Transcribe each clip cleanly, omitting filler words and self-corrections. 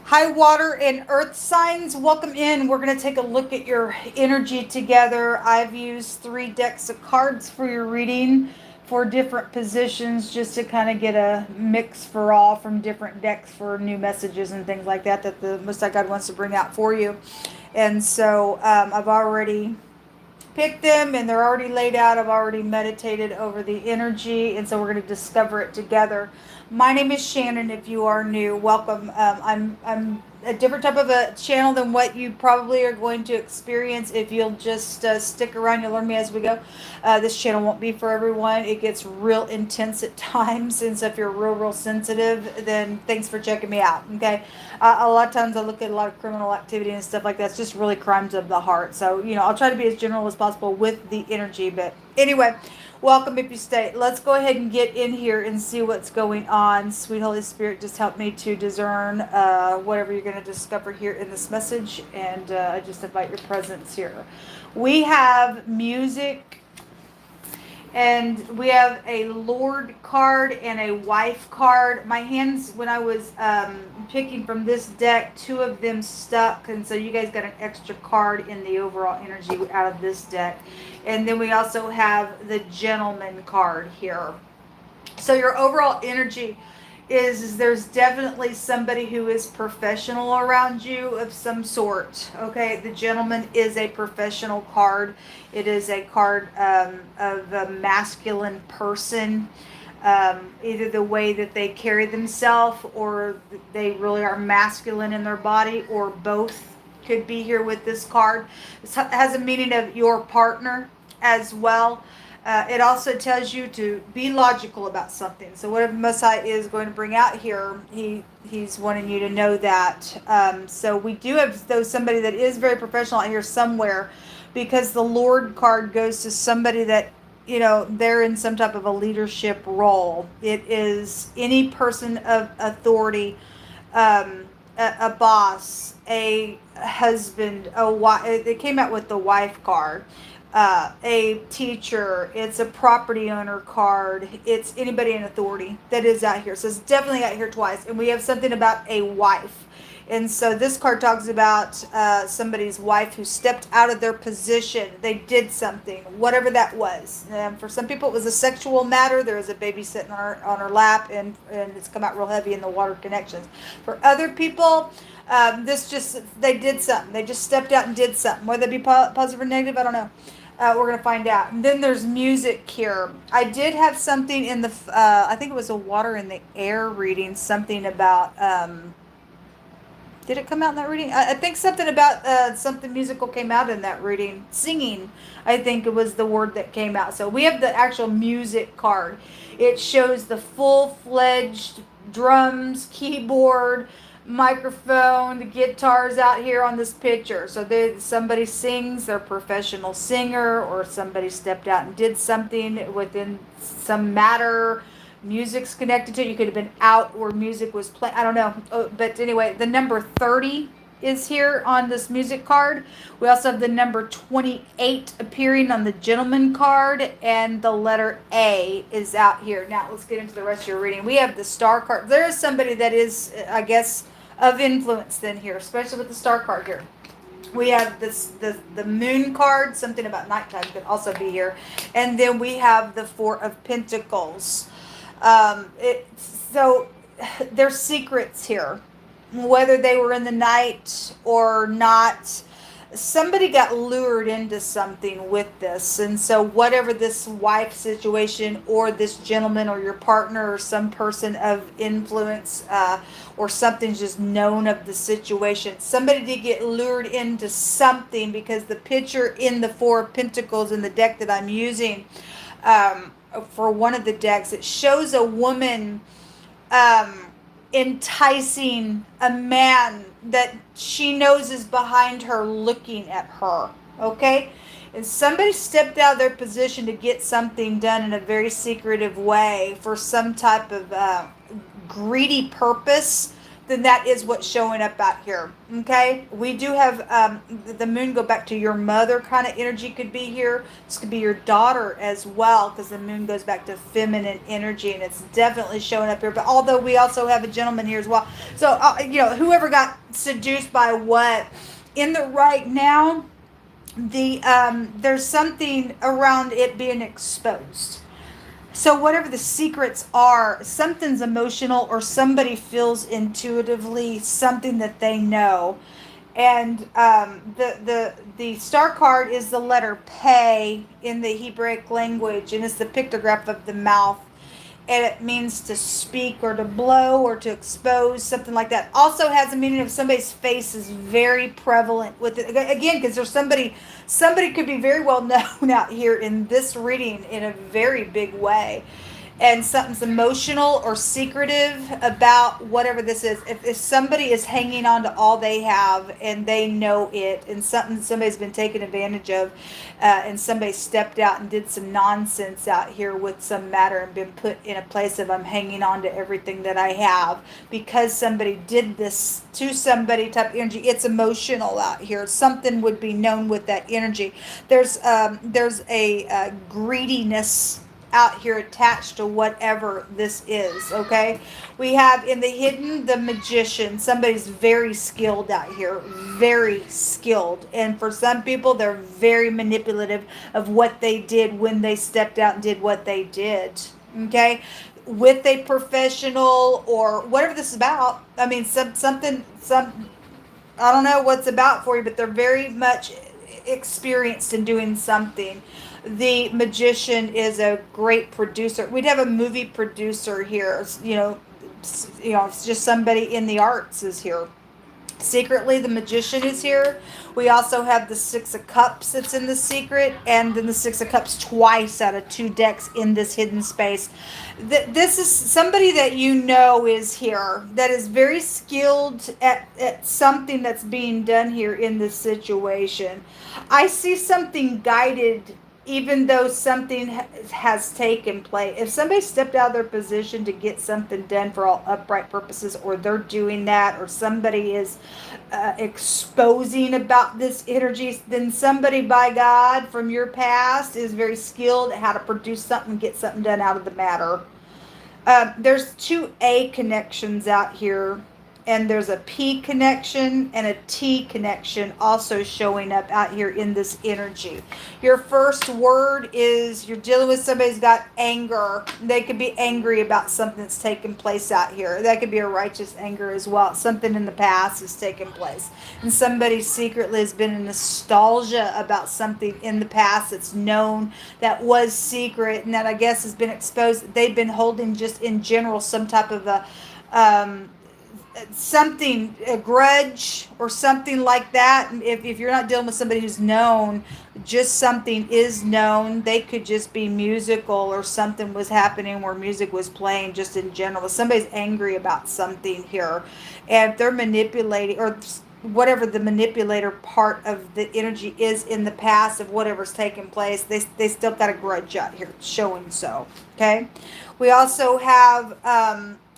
High water and earth signs, welcome in. We're going to take a look at your energy together. I've used 3 decks of cards for your reading for different positions just to kind of get a mix for all from different decks for new messages and things like that that the Most High God wants to bring out for you. And so I've already picked them and they're already laid out. I've already meditated over the energy, and so we're going to discover it together. My name is Shannon. If you are new, welcome. I'm a different type of a channel than what you probably are going to experience if you'll just stick around. You'll learn me as we go. This channel won't be for everyone. It gets real intense at times, and so if you're real sensitive, then thanks for checking me out. Okay, a lot of times I look at a lot of criminal activity and stuff like that. It's just really crimes of the heart. So I'll try to be as general as possible with the energy. But anyway, welcome if you stay. Let's go ahead and get in here and see what's going on. Sweet Holy Spirit, just help me to discern whatever you're going to discover here in this message. And I just invite your presence here. We have music. And we have a Lord card and a wife card. My hands, when I was picking from this deck, 2 of them stuck. And so you guys got an extra card in the overall energy out of this deck. And then we also have the gentleman card here. So your overall energy is there's definitely somebody who is professional around you of some sort. Okay, the gentleman is a professional card. It is a card of a masculine person, either the way that they carry themselves or they really are masculine in their body, or both could be here with this card. It has a meaning of your partner as well. It also tells you to be logical about something. So whatever Messiah is going to bring out here, he's wanting you to know that. So we do have though somebody that is very professional out here somewhere, because the Lord card goes to somebody that they're in some type of a leadership role. It is any person of authority, a boss, a husband, a wife. They came out with the wife card. A teacher, it's a property owner card, it's anybody in authority that is out here. So it's definitely out here twice. And we have something about a wife. And so this card talks about somebody's wife who stepped out of their position. They did something, whatever that was. For some people, it was a sexual matter. There was a baby sitting on her lap, and it's come out real heavy in the water connections. For other people, they did something. They just stepped out and did something. Whether it be positive or negative, I don't know. We're going to find out. And then there's music here. I did have something in the, I think it was a water in the air reading, something about, did it come out in that reading? I think something about something musical came out in that reading. Singing, I think it was the word that came out. So we have the actual music card. It shows the full-fledged drums, keyboard, microphone, the guitars out here on this picture. So somebody sings, they're a professional singer, or somebody stepped out and did something within some matter. Music's connected to it. You could have been out where music was playing. I don't know. But anyway, the number 30 is here on this music card. We also have the number 28 appearing on the gentleman card, and the letter A is out here. Now let's get into the rest of your reading. We have the star card. There is somebody that is, I guess, of influence then here, especially with the star card here. We have the moon card, something about nighttime could also be here. And then we have the 4 of Pentacles. So there's secrets here, whether they were in the night or not. Somebody got lured into something with this. And so whatever this wife situation or this gentleman or your partner or some person of influence or something's just known of the situation, somebody did get lured into something, because the picture in the 4 of Pentacles in the deck that I'm using for one of the decks, it shows a woman enticing a man that she knows is behind her, looking at her. Okay, and somebody stepped out of their position to get something done in a very secretive way for some type of greedy purpose then that is what's showing up out here. Okay, we do have the moon go back to your mother kind of energy could be here. This could be your daughter as well, because the moon goes back to feminine energy, and it's definitely showing up here. But although we also have a gentleman here as well, so whoever got seduced by what in the right now, there's something around it being exposed. So whatever the secrets are, something's emotional, or somebody feels intuitively something that they know. And the star card is the letter Pei in the Hebraic language, and it's the pictograph of the mouth, and it means to speak or to blow or to expose, something like that. Also has a meaning of somebody's face is very prevalent with it. Again, because there's somebody could be very well known out here in this reading in a very big way. And something's emotional or secretive about whatever this is. If somebody is hanging on to all they have and they know it, and somebody's been taken advantage of, and somebody stepped out and did some nonsense out here with some matter and been put in a place of I'm hanging on to everything that I have because somebody did this to somebody type of energy. It's emotional out here. Something would be known with that energy. There's a greediness out here attached to whatever this is. Okay, we have in the hidden the magician. Somebody's very skilled out here, very skilled, and for some people they're very manipulative of what they did when they stepped out and did what they did. Okay, with a professional or whatever this is about. I mean, something I don't know what's about for you, but they're very much experienced in doing something. The magician is a great producer. We'd have a movie producer here. It's just somebody in the arts is here. Secretly, the magician is here. We also have the Six of Cups that's in the secret, and then the Six of Cups twice out of 2 decks in this hidden space. This is somebody that you know is here, that is very skilled at something that's being done here in this situation. I see something guided, even though something has taken place. If somebody stepped out of their position to get something done for all upright purposes, or they're doing that, or somebody is exposing about this energy, then somebody by God from your past is very skilled at how to produce something, get something done out of the matter. There's 2 A connections out here, and there's a P connection and a T connection also showing up out here in this energy. Your first word is you're dealing with somebody who's got anger. They could be angry about something that's taken place out here. That could be a righteous anger as well. Something in the past has taken place. And somebody secretly has been in nostalgia about something in the past that's known, that was secret, and that I guess has been exposed. They've been holding just in general some type of a something, a grudge or something like that. If you're not dealing with somebody who's known, just something is known. They could just be musical, or something was happening where music was playing just in general. Somebody's angry about something here, and they're manipulating, or whatever the manipulator part of the energy is in the past of whatever's taken place. They still got a grudge out here showing. So okay, we also have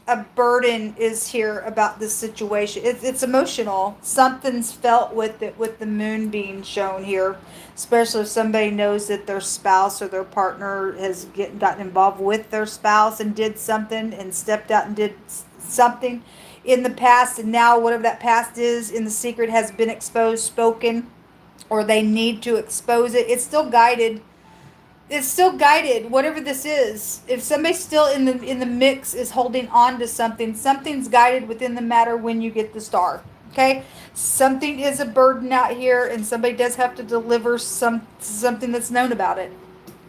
a burden is here about this situation. It's emotional. Something's felt with it, with the moon being shown here, especially if somebody knows that their spouse or their partner has gotten involved with their spouse and did something and stepped out and did something in the past, and now whatever that past is in the secret has been exposed, spoken, or they need to expose it. It's still guided. It's still guided, whatever this is. If somebody still in the mix is holding on to something, something's guided within the matter when you get the star. Okay? Something is a burden out here, and somebody does have to deliver something that's known about it.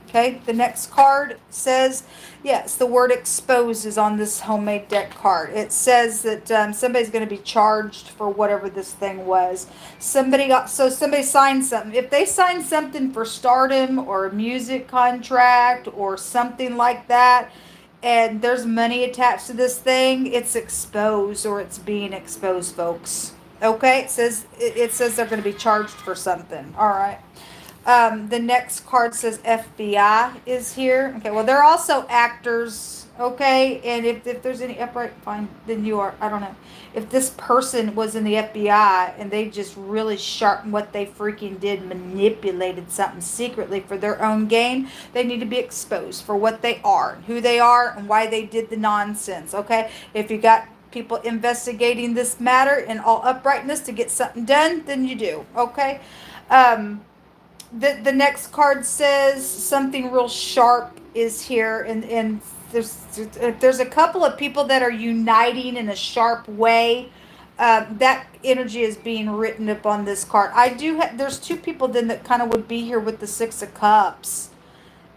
Okay, the next card says, yes, the word expose is on this homemade deck card. It says that somebody's going to be charged for whatever this thing was. Somebody signed something. If they signed something for stardom or a music contract or something like that, and there's money attached to this thing, it's exposed, or it's being exposed, folks. Okay, it says they're going to be charged for something. All right. The next card says FBI is here. Okay, well, they're also actors okay? And if there's any upright, fine, then you are, I don't know. If this person was in the FBI and they just really sharpened what they freaking did, manipulated something secretly for their own gain, they need to be exposed for what they are, who they are, and why they did the nonsense, okay? If you got people investigating this matter in all uprightness to get something done, then you do, okay? The next card says something real sharp is here, and there's a couple of people that are uniting in a sharp way. That energy is being written up on this card. There's two people then that kind of would be here with the Six of Cups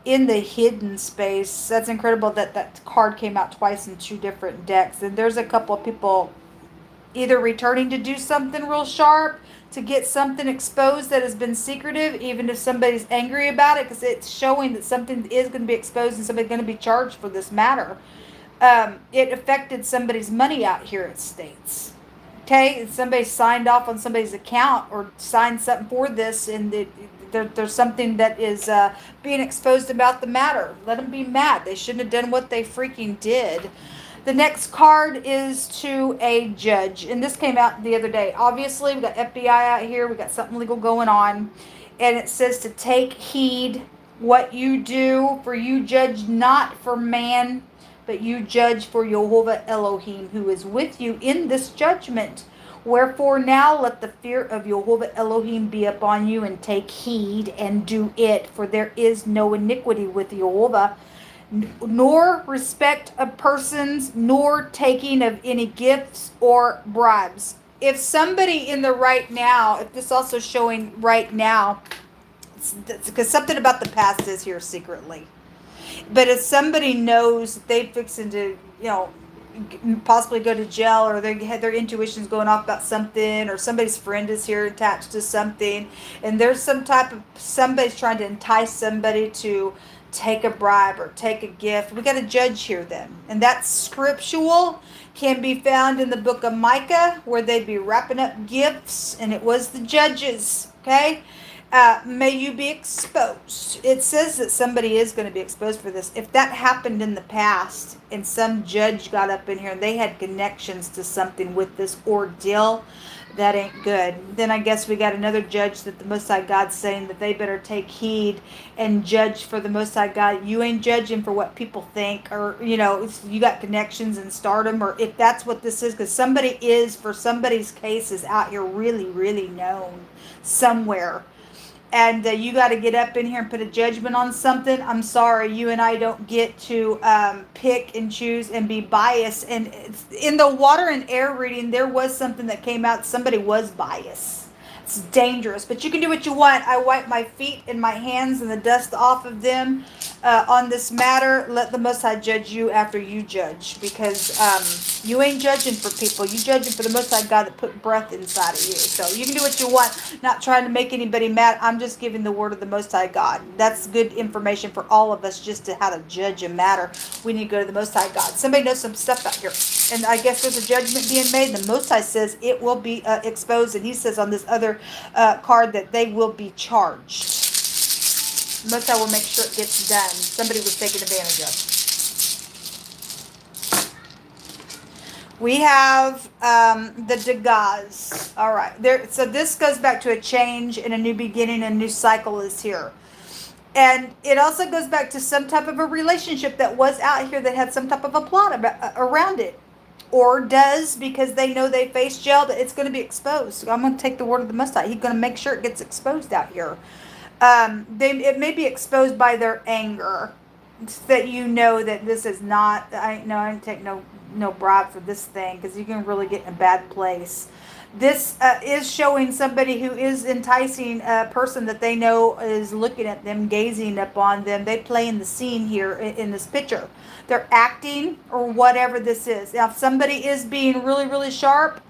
in the hidden space. That's incredible that that card came out twice in two different decks. And there's a couple of people either returning to do something real sharp, to get something exposed that has been secretive, even if somebody's angry about it, because it's showing that something is going to be exposed and somebody's going to be charged for this matter. It affected somebody's money out here, it states. Okay, somebody signed off on somebody's account or signed something for this, and there's something that is being exposed about the matter. Let them be mad. They shouldn't have done what they freaking did. The next card is to a judge, and this came out the other day. Obviously, we got FBI out here. We got something legal going on, and it says to take heed what you do, for you judge not for man, but you judge for Jehovah Elohim, who is with you in this judgment. Wherefore now let the fear of Jehovah Elohim be upon you, and take heed and do it, for there is no iniquity with Jehovah, nor respect of persons, nor taking of any gifts or bribes. If somebody in the right now, if this also showing right now, because something about the past is here secretly. But if somebody knows they fixing to, possibly go to jail, or they had their intuitions going off about something, or somebody's friend is here attached to something, and there's somebody's trying to entice somebody to take a bribe or take a gift, we got a judge here then. And that scriptural can be found in the book of Micah, where they'd be wrapping up gifts, and it was the judges, okay? May you be exposed. It says that somebody is going to be exposed for this. If that happened in the past and some judge got up in here and they had connections to something with this ordeal, that ain't good. Then I guess we got another judge that the Most High God's saying that they better take heed and judge for the Most High God. You ain't judging for what people think, or, if you got connections and stardom, or if that's what this is, because somebody is, for somebody's case, is out here really, really known somewhere. And you got to get up in here and put a judgment on something. I'm sorry, you and I don't get to pick and choose and be biased. And in the water and air reading, there was something that came out. Somebody was biased. It's dangerous, but you can do what you want. I wipe my feet and my hands and the dust off of them on this matter. Let the Most High judge you after you judge, because you ain't judging for people. You judging for the Most High God that put breath inside of you. So you can do what you want. Not trying to make anybody mad. I'm just giving the word of the Most High God. That's good information for all of us, just to how to judge a matter. We need to go to the Most High God. Somebody knows some stuff out here, and I guess there's a judgment being made. The Most High says it will be exposed, and he says on this other card that they will be charged. Most High will make sure it gets done. Somebody was taken advantage of. We have the Degas. All right. So this goes back to a change and a new beginning. A new cycle is here. And it also goes back to some type of a relationship that was out here that had some type of a plot around it. Or does, because they know they face jail, but it's going to be exposed. So I'm going to take the word of the Most High. He's going to make sure it gets exposed out here. It may be exposed by their anger, that you know that this is not. I didn't take no bribe for this thing, because you can really get in a bad place. This is showing somebody who is enticing a person that they know is looking at them, gazing upon them. They play in the scene here in this picture. They're acting, or whatever this is. Now, if somebody is being really, really sharp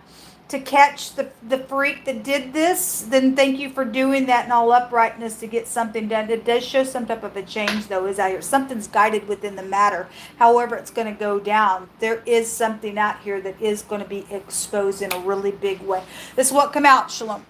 to catch the freak that did this, then thank you for doing that in all uprightness to get something done. It does show some type of a change, though, is out here. Something's guided within the matter. However, it's going to go down. There is something out here that is going to be exposed in a really big way. This is what come out. Shalom.